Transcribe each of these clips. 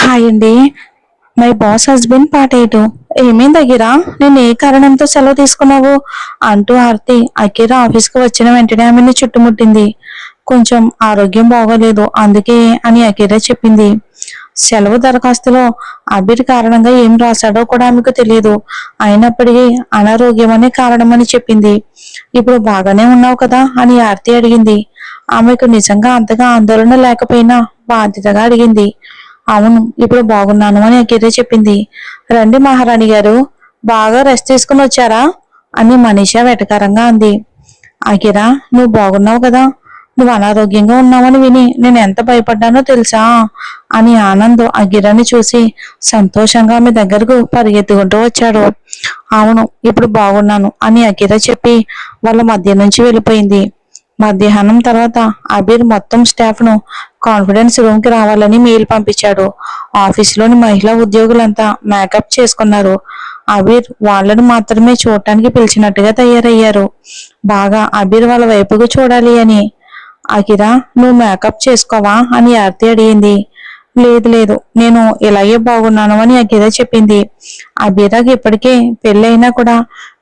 Hi అండి. My boss husband పాటేయటం ఏమేం దగ్గర నేను ఏ కారణంతో సెలవు తీసుకున్నావు అంటూ ఆర్తి అఖిర ఆఫీస్కి వచ్చిన వెంటనే ఆమెను చుట్టుముట్టింది. కొంచెం ఆరోగ్యం బాగోలేదు అందుకే అని అఖిర చెప్పింది. సెలవు దరఖాస్తులో అబిర్ కారణంగా ఏం రాశాడో కూడా ఆమెకు తెలియదు. అయినప్పటికీ అనారోగ్యం అనే కారణమని చెప్పింది. ఇప్పుడు బాగానే ఉన్నావు కదా అని ఆర్తి అడిగింది. ఆమెకు నిజంగా అంతగా ఆందోళన లేకపోయినా బాధ్యతగా అడిగింది. అవును, ఇప్పుడు బాగున్నాను అని అఖిల చెప్పింది. రండి మహారాణి గారు, బాగా రెస్ట్ తీసుకుని వచ్చారా అని మనీషా వెటకారంగా అంది. అఖిల, నువ్వు బాగున్నావు కదా, నువ్వు అనారోగ్యంగా ఉన్నావని విని నేను ఎంత భయపడ్డానో తెలుసా అని ఆనంద్ అఖిలని చూసి సంతోషంగా ఆమె దగ్గరకు పరిగెత్తుకుంటూ వచ్చాడు. అవును, ఇప్పుడు బాగున్నాను అని అఖిల చెప్పి వాళ్ళ మధ్య నుంచి వెళ్ళిపోయింది. మధ్యాహ్నం తర్వాత అబీర్ మొత్తం స్టాఫ్ ను కాన్ఫిడెన్స్ రూమ్ కి రావాలని మెయిల్ పంపించాడు. ఆఫీసులోని మహిళా ఉద్యోగులంతా మేకప్ చేసుకున్నారు. అబీర్ వాళ్ళని మాత్రమే చూడటానికి పిలిచినట్టుగా తయారయ్యారు. బాగా అబీర్ వాళ్ళ వైపుకు చూడాలి అని. అఖిరా, నువ్వు మేకప్ చేసుకోవా అని ఆర్తి అడిగింది. లేదు లేదు, నేను ఇలాగే బాగున్నాను అని అఖిల చెప్పింది. అబీరాకి ఇప్పటికే పెళ్ళైనా కూడా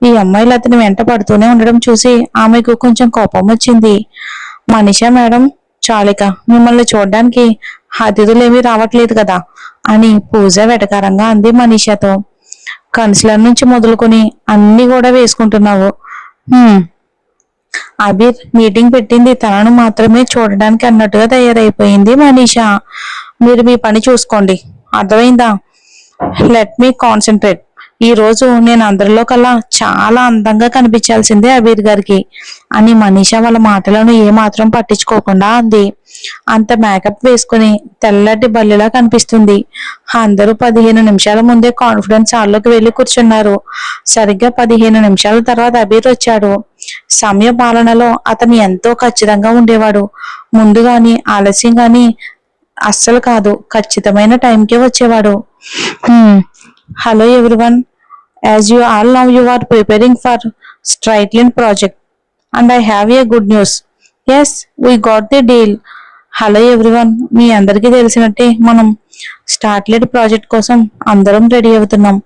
ఈ అమ్మాయిలు అతని వెంట పడుతూనే ఉండడం చూసి ఆమెకు కొంచెం కోపం వచ్చింది. మనీషా మేడం, చాలిక మిమ్మల్ని చూడడానికి అతిథులేమీ రావట్లేదు కదా అని పూజ వెటకారంగా అంది మనీషాతో. కన్సిలర్ నుంచి మొదలుకొని అన్ని కూడా వేసుకుంటున్నావు. అబీర్ మీటింగ్ పెట్టింది తనను మాత్రమే చూడడానికి అన్నట్టుగా తయారైపోయింది మనీషా. మీరు మీ పని చూసుకోండి, అర్థమైందా? Let me concentrate. ఈ రోజు నేను అందరిలో కల్లా చాలా అందంగా కనిపించాల్సిందే అబీర్ గారికి అని మనీషా వాళ్ళ మాటలను ఏమాత్రం పట్టించుకోకుండా అంది. అంత మేకప్ వేసుకుని తెల్లటి బల్లిలా కనిపిస్తుంది. అందరూ 15 నిమిషాల ముందే కాన్ఫిడెన్స్ హాల్లోకి వెళ్లి కూర్చున్నారు. సరిగ్గా 15 నిమిషాల తర్వాత అబీర్ వచ్చాడు. సమయ పాలనలో అతను ఎంతో ఖచ్చితంగా ఉండేవాడు. ముందుగాని ఆలస్యంగాని అస్సలు కాదు, ఖచ్చితమైన టైంకే వచ్చేవాడు. Hello everyone, as you all now you are preparing for straight line project and I have a good news. Yes, we got the deal. Hello everyone, మీ అందరికీ తెలిసినట్టే మనం స్టార్ట్లెట్ ప్రాజెక్ట్ కోసం అందరం రెడీ అవుతున్నాం.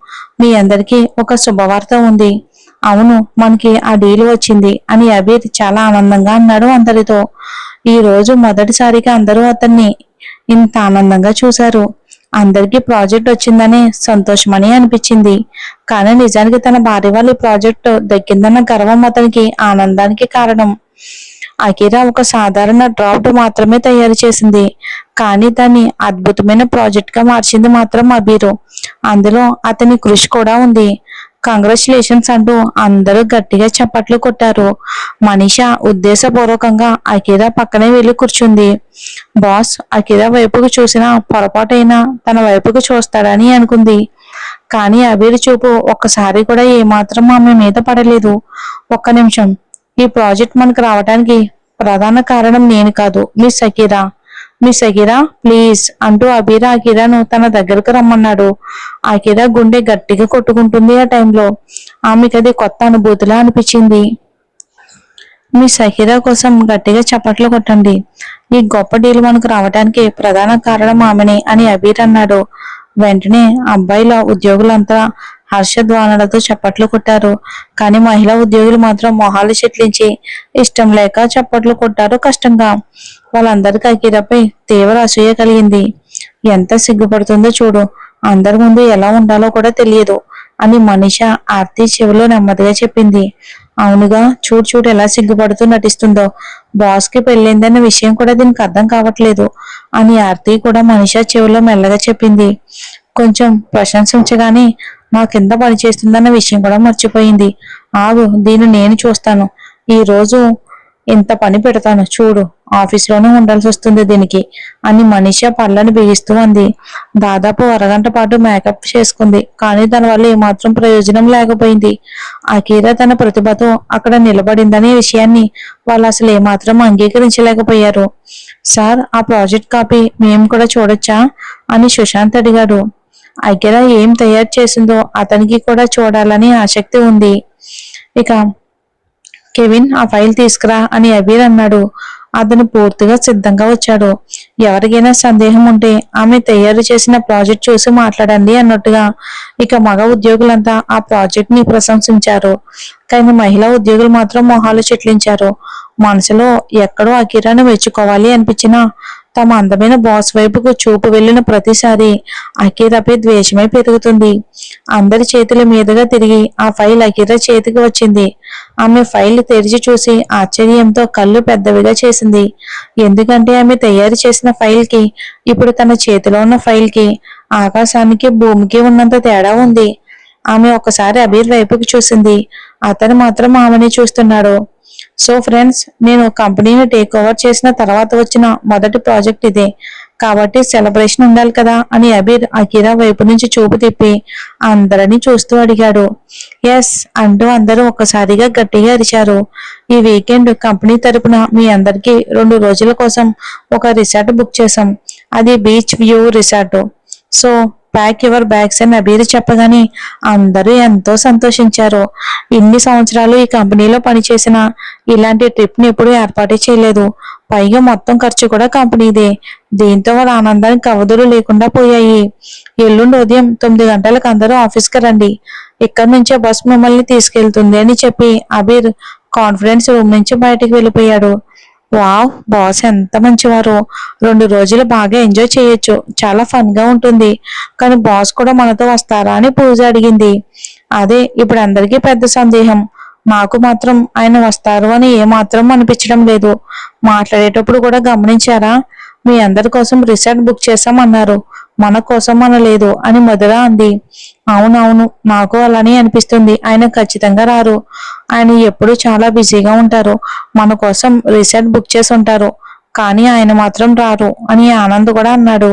మీ అందరికీ ఒక శుభవార్త ఉంది. అవును, మనకి ఆ డీల్ వచ్చింది అని అబీర్ చాలా ఆనందంగా అన్నాడు అందరితో. ఈ రోజు మొదటిసారిగా అందరూ అతన్ని ఇంత ఆనందంగా చూశారు. అందరికీ ప్రాజెక్ట్ వచ్చిందని సంతోషమని అనిపించింది. కానీ నిజానికి తన భార్య వాళ్ళ ప్రాజెక్ట్ దక్కిందన్న గర్వం అతనికి ఆనందానికి కారణం. అఖిరా ఒక సాధారణ డ్రాఫ్ట్ మాత్రమే తయారు చేసింది, కానీ దాన్ని అద్భుతమైన ప్రాజెక్ట్ గా మార్చింది మాత్రం అబీరు. అందులో అతని కృషి కూడా ఉంది. కంగ్రాచులేషన్స్ అంటూ అందరూ గట్టిగా చప్పట్లు కొట్టారు. మనీషా ఉద్దేశపూర్వకంగా అఖిరా పక్కనే వెళ్లి కూర్చుంది. బాస్ అఖిరా వైపుకు చూసినా పొరపాటైనా తన వైపుకు చూస్తాడని అనుకుంది. కానీ అబీర్ చూపు ఒక్కసారి కూడా ఏమాత్రం ఆమె మీద పడలేదు. ఒక్క నిమిషం, ఈ ప్రాజెక్ట్ మనకు రావడానికి ప్రధాన కారణం నేను కాదు, miss Akira. Miss Akira please అంటూ అబీర్ అఖిరాను తన దగ్గరకు రమ్మన్నాడు. అఖిరా గుండె గట్టిగా కొట్టుకుంటుంది. ఆ టైంలో ఆమెకు అది కొత్త అనుభూతిలా అనిపించింది. మిస్ అఖిరా కోసం గట్టిగా చప్పట్లు కొట్టండి. ఈ గొప్ప డీల్ మనకు రావడానికి ప్రధాన కారణం ఆమెనే అని అబీర్ అన్నాడు. వెంటనే అబ్బాయిల ఉద్యోగులంతా హర్షధ్వానాలతో చప్పట్లు కొట్టారు. కానీ మహిళా ఉద్యోగులు మాత్రం మొహాలు చిట్లించి ఇష్టం లేక చప్పట్లు కొట్టారు కష్టంగా. వాళ్ళందరికీ అఖిరాపై తీవ్ర అసూయ కలిగింది. ఎంత సిగ్గుపడుతుందో చూడు, అందరి ముందు ఎలా ఉండాలో కూడా తెలియదు అని మనీషా ఆర్తి చెవిలో నెమ్మదిగా చెప్పింది. అవునుగా, చూడు చూడు ఎలా సిగ్గుపడుతూ నటిస్తుందో. బాస్ కి పెళ్ళిందన్న విషయం కూడా దీనికి అర్థం కావట్లేదు అని ఆర్తి కూడా మనీషా చెవిలో మెల్లగా చెప్పింది. కొంచెం ప్రశంసించగానే నా కింద పనిచేస్తుందన్న విషయం కూడా మర్చిపోయింది. ఆగు, దీన్ని నేను చూస్తాను. ఈ రోజు ఇంత పని పెడతాను చూడు, ఆఫీస్లోనే ఉండాల్సి వస్తుంది దీనికి అని మనీషా పళ్ళని బిగిస్తూ అంది. దాదాపు అరగంట పాటు మేకప్ చేసుకుంది, కానీ దానివల్ల ఏమాత్రం ప్రయోజనం లేకపోయింది. అఖీరా తన ప్రతిభతో అక్కడ నిలబడిందనే విషయాన్ని వాళ్ళు అసలు ఏమాత్రం అంగీకరించలేకపోయారు. సార్, ఆ ప్రాజెక్ట్ కాపీ మేము కూడా చూడొచ్చా అని సుశాంత్ అడిగాడు. అఖీరా ఏం తయారు చేసిందో అతనికి కూడా చూడాలని ఆసక్తి ఉంది. ఇక కెవిన్, ఆ ఫైల్ తీసుకురా అని అబీర్ అన్నాడు. అతను పూర్తిగా సిద్ధంగా వచ్చాడు. ఎవరికైనా సందేహం ఉంటే ఆమె తయారు చేసిన ప్రాజెక్ట్ చూసి మాట్లాడండి అన్నట్టుగా. ఇక మగ ఉద్యోగులంతా ఆ ప్రాజెక్ట్ ని ప్రశంసించారు. కానీ మహిళా ఉద్యోగులు మాత్రం మొహాలు చిట్లించారు. మనసులో ఎక్కడో అకిరాను మెచ్చుకోవాలి అనిపించినా తమ అందమైన బాస్ వైపుకు చూపు వెళ్లిన ప్రతిసారి అకీరాపై ద్వేషమే పెరుగుతుంది. అందరి చేతుల మీదుగా తిరిగి ఆ ఫైల్ అకీరా చేతికి వచ్చింది. ఆమె ఫైల్ తెరిచి చూసి ఆశ్చర్యంతో కళ్ళు పెద్దవిగా చేసింది. ఎందుకంటే ఆమె తయారు చేసిన ఫైల్ కి ఇప్పుడు తన చేతిలో ఉన్న ఫైల్ కి ఆకాశానికి భూమికి ఉన్నంత తేడా ఉంది. ఆమె ఒకసారి అబీర్ వైపుకి చూసింది. అతను మాత్రం ఆమెని చూస్తున్నాడు. సో ఫ్రెండ్స్, నేను కంపెనీని టేక్ ఓవర్ చేసిన తర్వాత వచ్చిన మొదటి ప్రాజెక్ట్ ఇదే, కాబట్టి సెలబ్రేషన్ ఉండాలి కదా అని అబీర్ అకీరా వైపు నుంచి చూపు తిప్పి అందరినీ చూస్తూ అడిగాడు. ఎస్ అంటూ అందరూ ఒక్కసారిగా గట్టిగా అరిచారు. ఈ వీకెండ్ కంపెనీ తరపున మీ అందరికీ 2 రోజుల కోసం ఒక రిసార్ట్ బుక్ చేశాం. అది beach view resort. So pack your bags అని అబీర్ చెప్పగానే అందరూ ఎంతో సంతోషించారు. ఇన్ని సంవత్సరాలు ఈ కంపెనీలో పనిచేసిన ఇలాంటి ట్రిప్ ని ఎప్పుడూ ఏర్పాటే చేయలేదు. పైగా మొత్తం ఖర్చు కూడా కంపెనీదే. దీంతో వాళ్ళ ఆనందానికి అవధులు లేకుండా పోయాయి. ఎల్లుండి ఉదయం 9 గంటలకు అందరూ ఆఫీస్కి రండి. ఇక్కడి నుంచే బస్ మిమ్మల్ని తీసుకెళ్తుంది అని చెప్పి అబీర్ కాన్ఫరెన్స్ రూమ్ నుంచి బయటికి వెళ్ళిపోయాడు. వావ్, బాస్ ఎంత మంచివారు. 2 రోజులు బాగా ఎంజాయ్ చేయొచ్చు, చాలా ఫన్ గా ఉంటుంది. కానీ బాస్ కూడా మనతో వస్తారా అని పూజ అడిగింది. అదే ఇప్పుడు అందరికీ పెద్ద సందేహం. నాకు మాత్రం ఆయన వస్తారు అని ఏమాత్రం అనిపించడం లేదు. మాట్లాడేటప్పుడు కూడా గమనించారా? మీ అందరి కోసం రిసార్ట్ బుక్ చేశామన్నారు, మన కోసం అనలేదు అని మధుర అంది. అవునవును, నాకు అలానే అనిపిస్తుంది. ఆయన ఖచ్చితంగా రారు. ఆయన ఎప్పుడు చాలా బిజీగా ఉంటారు. మన కోసం రిసార్ట్ బుక్ చేసి ఉంటారు, కానీ ఆయన మాత్రం రారు అని ఆనంద్ కూడా అన్నాడు.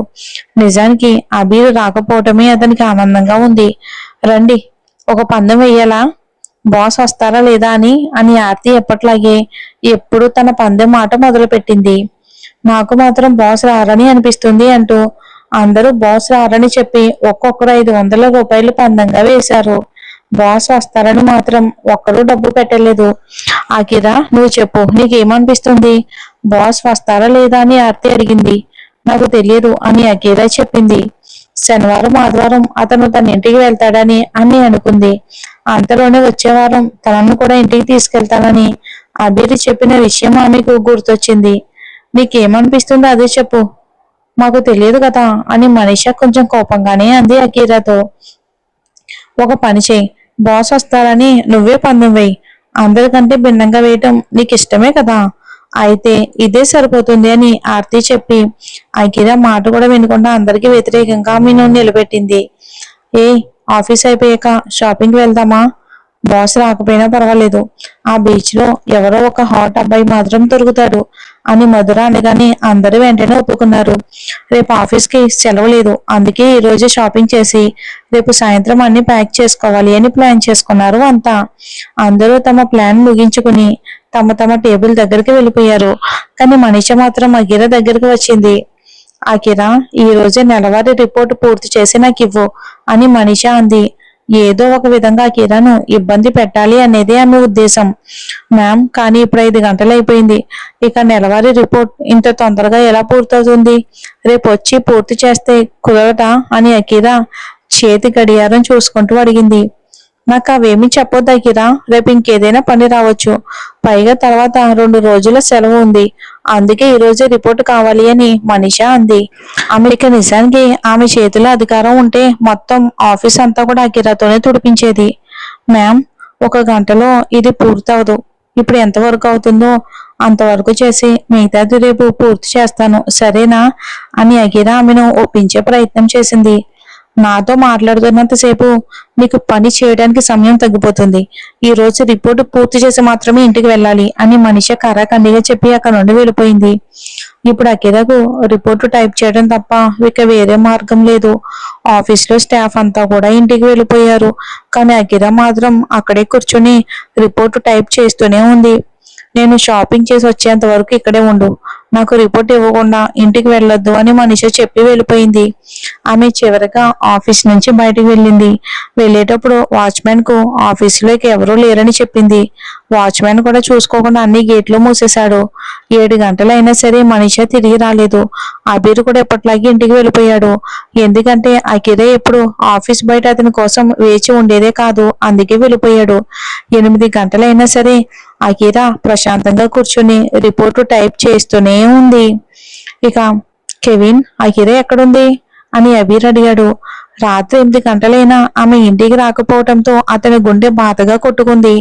నిజానికి అబీర్ రాకపోవటమే అతనికి ఆనందంగా ఉంది. రండి, ఒక పందెం వెయ్యాలా? బాస్ వస్తారా లేదా అని ఆర్తి ఎప్పట్లాగే ఎప్పుడు తన పందెం మాట మొదలు పెట్టింది. నాకు మాత్రం బాస్ రారని అనిపిస్తుంది అంటూ అందరూ బాస్ రారని చెప్పి ఒక్కొక్కరు 500 రూపాయలు పందంగా వేశారు. బాస్ వస్తారని మాత్రం ఒక్కరూ డబ్బు పెట్టలేదు. అకిరా, నువ్వు చెప్పు, నీకేమనిపిస్తుంది? బాస్ వస్తారా లేదా అని ఆర్తి అడిగింది. నాకు తెలియదు అని అకీరా చెప్పింది. శనివారం ఆదివారం అతను తన ఇంటికి వెళ్తాడని అని అనుకుంది. అంతలోనే వచ్చే వారం తనను కూడా ఇంటికి తీసుకెళ్తానని అబీర్ చెప్పిన విషయం ఆమెకు గుర్తొచ్చింది. నీకేమనిపిస్తుందో అదే చెప్పు. మాకు తెలియదు కదా అని మనీషా కొంచెం కోపంగానే అంది అకీరాతో. ఒక పని చేయి, బాస్ వస్తారని నువ్వే పందెం వేయి. అందరికంటే భిన్నంగా వేయటం నీకు ఇష్టమే కదా, అయితే ఇదే సరిపోతుంది అని ఆర్తి చెప్పి అకీరా మాట కూడా వినకుండా అందరికి వ్యతిరేకంగా ఆమెను నిలబెట్టింది. ఏ ఆఫీస్ అయిపోయాక షాపింగ్కి వెళ్దామా? బాస్ రాకపోయినా పర్వాలేదు, ఆ బీచ్ లో ఎవరో ఒక హాట్ అబ్బాయి మాత్రం దొరుకుతాడు అని మధుర అనగానే అందరూ వెంటనే ఒప్పుకున్నారు. రేపు ఆఫీస్కి సెలవు లేదు, అందుకే ఈ రోజు షాపింగ్ చేసి రేపు సాయంత్రం అన్ని ప్యాక్ చేసుకోవాలి అని ప్లాన్ చేసుకున్నారు అంతా. అందరూ తమ ప్లాన్ ముగించుకుని తమ తమ టేబుల్ దగ్గరికి వెళ్ళిపోయారు. కానీ మనీష మాత్రం అకీరా దగ్గరికి వచ్చింది. అకీరా, ఈ రోజే నెలవారీ రిపోర్ట్ పూర్తి చేసి నాకు ఇవ్వు అని మనీష అంది. ఏదో ఒక విధంగా అకీరాను ఇబ్బంది పెట్టాలి అనేదే ఆమె ఉద్దేశం. మ్యామ్, కానీ ఇప్పుడు 5 గంటలు అయిపోయింది. ఇక నెలవారీ రిపోర్ట్ ఇంత తొందరగా ఎలా పూర్తవుతుంది? రేపు వచ్చి పూర్తి చేస్తే కుదరదా అని అకీరా చేతి గడియారం చూసుకుంటూ అడిగింది. నాకు అవేమీ చెప్పొద్దు అకీరా, రేపు ఇంకేదైనా పని రావచ్చు. పైగా తర్వాత 2 రోజుల సెలవు ఉంది, అందుకే ఈ రోజే రిపోర్ట్ కావాలి అని మనీషా అంది. ఆమెకి నిజానికి ఆమె చేతిలో అధికారం ఉంటే మొత్తం ఆఫీస్ అంతా కూడా అకీరాతోనే తుడిపించేది. మ్యామ్, 1 గంటలో ఇది పూర్తవదు. ఇప్పుడు ఎంతవరకు అవుతుందో అంతవరకు చేసి మిగతాది రేపు పూర్తి చేస్తాను, సరేనా అని అకీరా ఆమెను ఒప్పించే ప్రయత్నం చేసింది. నాతో మాట్లాడుతున్నంతసేపు నీకు పని చేయడానికి సమయం తగ్గిపోతుంది. ఈ రోజు రిపోర్టు పూర్తి చేసి మాత్రమే ఇంటికి వెళ్ళాలి అని మనిషి కరాఖండిగా చెప్పి అక్కడ నుండి వెళ్ళిపోయింది. ఇప్పుడు అకీరాకు రిపోర్టు టైప్ చేయడం తప్ప ఇక వేరే మార్గం లేదు. ఆఫీస్ లో స్టాఫ్ అంతా కూడా ఇంటికి వెళ్ళిపోయారు. కానీ అకీరా మాత్రం అక్కడే కూర్చొని రిపోర్టు టైప్ చేస్తూనే ఉంది. నేను షాపింగ్ చేసి వచ్చేంత వరకు ఇక్కడే ఉండు, నాకు రిపోర్ట్ ఇవ్వకుండా ఇంటికి వెళ్ళొద్దు అని మనిషి చెప్పి వెళ్ళిపోయింది. ఆమె చివరిగా ఆఫీస్ నుంచి బయటకు వెళ్ళింది. వెళ్ళేటప్పుడు వాచ్మెన్ కు ఆఫీసులోకి ఎవరూ లేరని చెప్పింది. వాచ్మెన్ కూడా చూసుకోకుండా అన్ని గేట్లు మూసేశాడు. 7 గంటలైనా సరే మనీషా తిరిగి రాలేదు. అబీర్ కూడా ఎప్పటిలాగే ఇంటికి వెళ్ళిపోయాడు. ఎందుకంటే అఖిల ఎప్పుడు ఆఫీస్ బయట అతని కోసం వేచి ఉండేదే కాదు, అందుకే వెళ్ళిపోయాడు. 8 గంటలైనా సరే అఖిల ప్రశాంతంగా కూర్చుని రిపోర్టు టైప్ చేస్తూనే ఉంది. ఇక కెవిన్, అఖిల ఎక్కడుంది అని అబీర్ అడిగాడు. రాత్రి 8 గంటలైనా ఆమె ఇంటికి రాకపోవడంతో అతని గుండె బాధగా కొట్టుకుంది.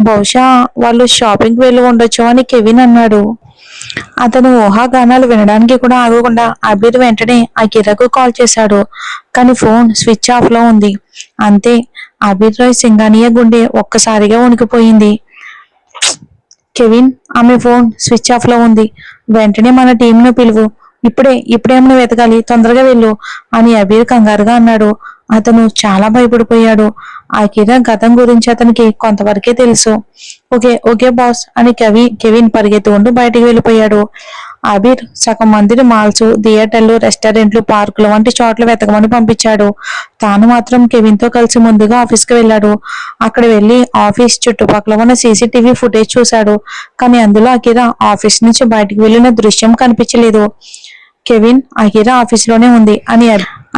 బహుశా వాళ్ళు షాపింగ్ వెళ్ళి ఉండొచ్చు అని కెవిన్ అన్నాడు. అతను ఊహాగానాలు వినడానికి కూడా ఆగకుండా అబీర్ వెంటనే అఖిలకు కాల్ చేశాడు. కానీ ఫోన్ స్విచ్ ఆఫ్ లో ఉంది. అంతే, అబీర్ రాయ్ సింఘానియా గుండె ఒక్కసారిగా వణికిపోయింది. కెవిన్, ఆమె ఫోన్ స్విచ్ ఆఫ్ లో ఉంది. వెంటనే మన టీంను పిలువు. ఇప్పుడేమైనా వెతకాలి, తొందరగా వెళ్ళు అని అబీర్ కంగారుగా అన్నాడు. అతను చాలా భయపడిపోయాడు. అఖిల గతం గురించి అతనికి కొంతవరకే తెలుసు. ఓకే ఓకే బాస్ అని కెవిన్ పరిగెత్తుకుంటూ బయటికి వెళ్ళిపోయాడు. అబీర్ సగం మందిని మాల్స్, థియేటర్లు, రెస్టారెంట్లు, పార్కులు వంటి చోట్ల వెతకమని పంపించాడు. తాను మాత్రం కెవిన్ తో కలిసి ముందుగా ఆఫీస్కి వెళ్ళాడు. అక్కడ వెళ్లి ఆఫీస్ చుట్టుపక్కల ఉన్న సీసీటీవీ ఫుటేజ్ చూశాడు. కానీ అందులో అఖిల ఆఫీస్ నుంచి బయటికి వెళ్ళిన దృశ్యం కనిపించలేదు. కెవిన్, అఖిల ఆఫీసులోనే ఉంది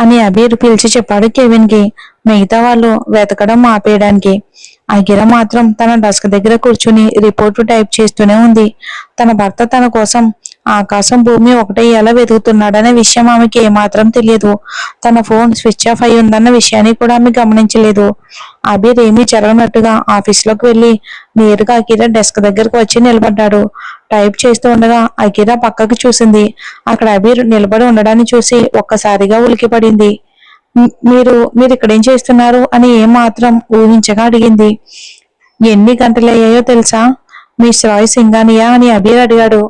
అని అబీర్ పిలిచి చెప్పాడు కెవిన్ కి. మిగతా వాళ్ళు వెతకడం ఆపేయడానికి. అఖిల మాత్రం తన డెస్క్ దగ్గర కూర్చుని రిపోర్టు టైప్ చేస్తూనే ఉంది. తన భర్త తన కోసం ఆకాశం భూమి ఒకటయ్యేలా వెతుకుతున్నాడనే విషయం ఆమెకి ఏమాత్రం తెలియదు. తన ఫోన్ స్విచ్ ఆఫ్ అయి ఉందన్న విషయాన్ని కూడా ఆమె గమనించలేదు. అబీర్ ఏమీ జరగనట్టుగా ఆఫీస్లోకి వెళ్లి నేరుగా అఖిల డెస్క్ దగ్గరకు వచ్చి నిలబడ్డాడు. టైప్ చేస్తూ ఉండగా అఖిల పక్కకు చూసింది. అక్కడ అబీర్ నిలబడి ఉండడాన్ని చూసి ఒక్కసారిగా ఉలికిపడింది. మీరు ఇక్కడేం చేస్తున్నారు అని ఏమాత్రం ఊహించగా అడిగింది. ఎన్ని గంటలయ్యాయో తెలుసా? మిస్ రాయ్ సింఘానియా అని అబీర్ అడిగాడు.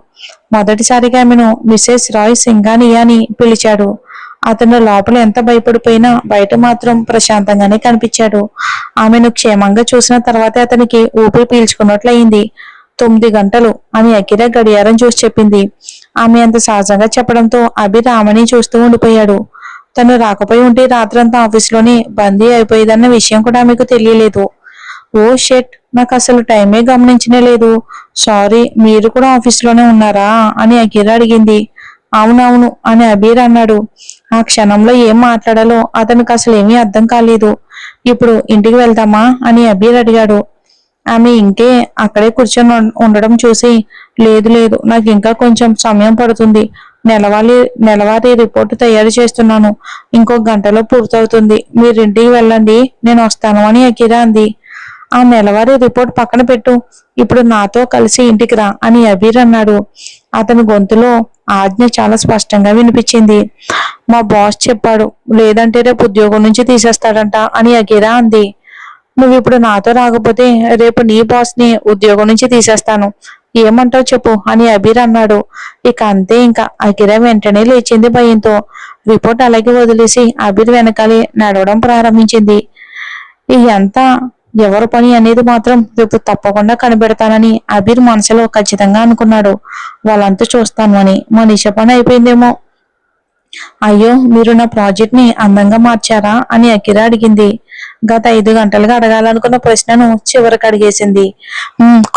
మొదటిసారిగా ఆమెను మిసెస్ రాయ్ సింఘానియా అని పిలిచాడు. అతను లోపల ఎంత భయపడిపోయినా బయట మాత్రం ప్రశాంతంగానే కనిపించాడు. ఆమెను క్షేమంగా చూసిన తర్వాతే అతనికి ఊపిరి పీల్చుకున్నట్లయింది. 9 గంటలు అని అఖిల గడియారం చూసి చెప్పింది. ఆమె అంత సహజంగా చెప్పడంతో అబీర్ ఆమెని చూస్తూ ఉండిపోయాడు. తను రాకపోయి ఉంటే రాత్రంతా ఆఫీస్లోనే బందీ అయిపోయేదన్న విషయం కూడా ఆమెకు తెలియలేదు. ఓ షెట్, నాకు అసలు టైమే గమనించనే లేదు. సారీ, మీరు కూడా ఆఫీస్లోనే ఉన్నారా అని అఖిల అడిగింది. అవునవును అని అబీర్ అన్నాడు. ఆ క్షణంలో ఏం మాట్లాడాలో అతనికి అసలు ఏమీ అర్థం కాలేదు. ఇప్పుడు ఇంటికి వెళ్దామా అని అబీర్ అడిగాడు. ఆమె ఇంకే అక్కడే కూర్చొని ఉండడం చూసి, లేదు, నాకు ఇంకా కొంచెం సమయం పడుతుంది. నెలవారీ రిపోర్టు తయారు చేస్తున్నాను. ఇంకో గంటలో పూర్తవుతుంది. మీరు ఇంటికి వెళ్ళండి, నేను వస్తాను అని అఖిల అంది. ఆ నెలవారీ రిపోర్ట్ పక్కన పెట్టు, ఇప్పుడు నాతో కలిసి ఇంటికి రా అని అబీర్ అన్నాడు. అతని గొంతులో ఆజ్ఞ చాలా స్పష్టంగా వినిపించింది. మా బాస్ చెప్పాడు, లేదంటే రేపు ఉద్యోగం నుంచి తీసేస్తాడంట అని అఖిల అంది. నువ్వు ఇప్పుడు నాతో రాకపోతే రేపు నీ బాస్ ని ఉద్యోగం నుంచి తీసేస్తాను. ఏమంటావు చెప్పు అని అబీర్ అన్నాడు. ఇక అంతే, ఇంకా అఖిల వెంటనే లేచింది భయంతో. రిపోర్ట్ అలాగే వదిలేసి అబీర్ వెనకాలే నడవడం ప్రారంభించింది. ఇదంతా ఎవరి పని అనేది మాత్రం రేపు తప్పకుండా కనిపెడతానని అబీర్ మనసులో ఖచ్చితంగా అనుకున్నాడు. వాళ్ళంతా చూస్తాను అని. మనీషా పని అయిపోయిందేమో. అయ్యో, మీరు నా ప్రాజెక్ట్ ని అందంగా మార్చారా అని అఖిల అడిగింది. గత 5 గంటలుగా అడగాలనుకున్న ప్రశ్నను చివరికి అడిగేసింది.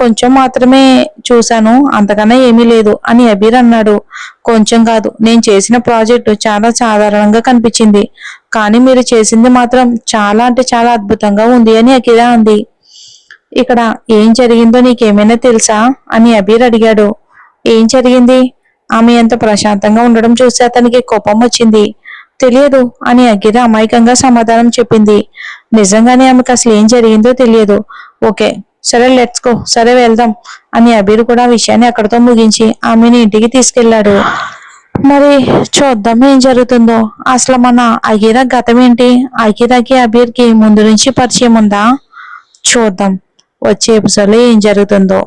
కొంచెం మాత్రమే చూశాను, అంతకన్నా ఏమీ లేదు అని అబీర్ అన్నాడు. కొంచెం కాదు, నేను చేసిన ప్రాజెక్టు చాలా సాధారణంగా కనిపించింది. కానీ మీరు చేసింది మాత్రం చాలా అంటే చాలా అద్భుతంగా ఉంది అని అఖిల అంది. ఇక్కడ ఏం జరిగిందో నీకేమైనా తెలుసా అని అబీర్ అడిగాడు. ఏం జరిగింది? ఆమె ఎంత ప్రశాంతంగా ఉండడం చూసి అతనికి కోపం వచ్చింది. తెలియదు అని అఖిల అమాయకంగా సమాధానం చెప్పింది. నిజంగానే ఆమెకు అసలు ఏం జరిగిందో తెలియదు. ఓకే సరే, లెట్స్ గో, సరే వెళ్దాం అని అబీర్ కూడా విషయాన్ని అక్కడితో ముగించి ఆమెను ఇంటికి తీసుకెళ్లాడు. మరి చూద్దాం ఏం జరుగుతుందో. అసలు మన అఖిల గతం ఏంటి? అఖిలకి అబీర్కి ముందు నుంచి పరిచయం ఉందా? చూద్దాం వచ్చే ఎపిసోడ్లో ఏం జరుగుతుందో.